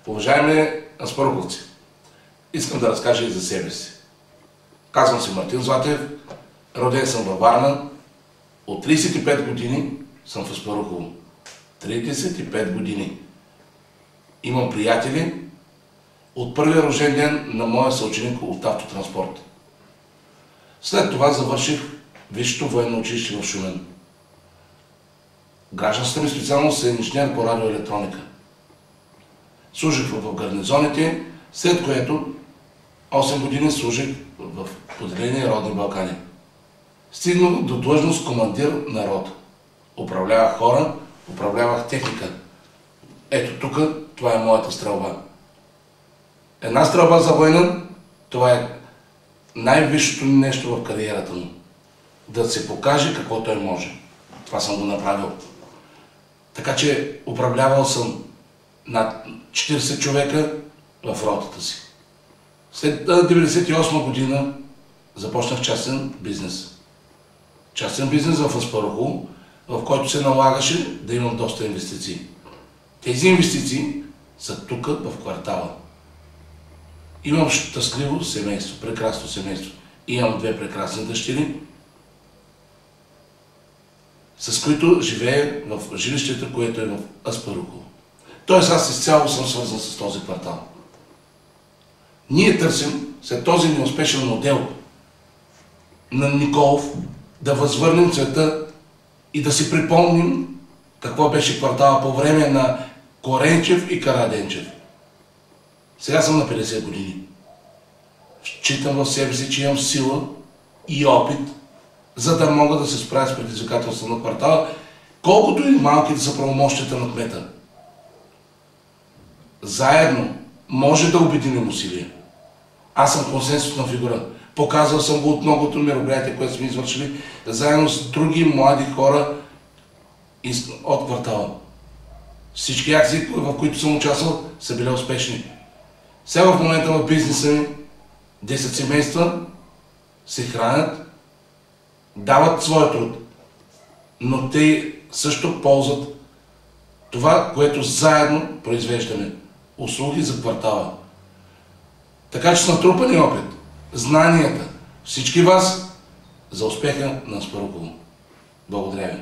Уважаеми аспаруговци, искам да разкажа и за себе си. Казвам се Мартин Златев, роден съм във Варна. От 35 години съм в Аспарухово. 35 години. Имам приятели от първия рожден ден на моя съученик от автотранспорт. След това завърших Висшето военно училище в Шумен. Гражданската ми специалност е инженер по радиоелектроника. Служих в гарнизоните, след което 8 години служих в поделение Родни Балкани. Стигнах до длъжност командир на рота. Управлявах хора, управлявах техника. Ето тук, това е моята стрелба. Една стрелба за военен, това е най-висшето нещо в кариерата му. Да се покаже какво той може. Това съм го направил. Така че управлявал съм над 40 човека в ротата си. След 1998 година започнах частен бизнес. Частен бизнес в Аспарухово, в който се налагаше да имам доста инвестиции. Тези инвестиции са тук в квартала. Имам щастливо семейство, прекрасно семейство. Имам 2 прекрасни дъщери, с които живея в жилището, което е в Аспарухово. Тоест аз изцяло съм свързан с този квартал. Ние търсим след този неуспешен модел на Николов да възвърнем цвета и да си припомним какво беше квартала по време на Коренчев и Караденчев. Сега съм на 50 години. Считам в себе си, че имам сила и опит, за да мога да се справя с предизвикателството на квартала, колкото и малки да са правомощията на кмета. Заедно може да обединим усилия. Аз съм консенсусна фигура. Показал съм го от многото мероприятия, които сме извършили, заедно с други млади хора от квартала. Всички акции, в които съм участвал, са били успешни. Сега в момента в бизнеса ми 10 семейства се хранят, дават своя труд, но те също ползват това, което заедно произвеждаме. Услуги за квартала. Така че с натрупани опит, знанията, всички вас за успеха на Аспарухово. Благодаря ви.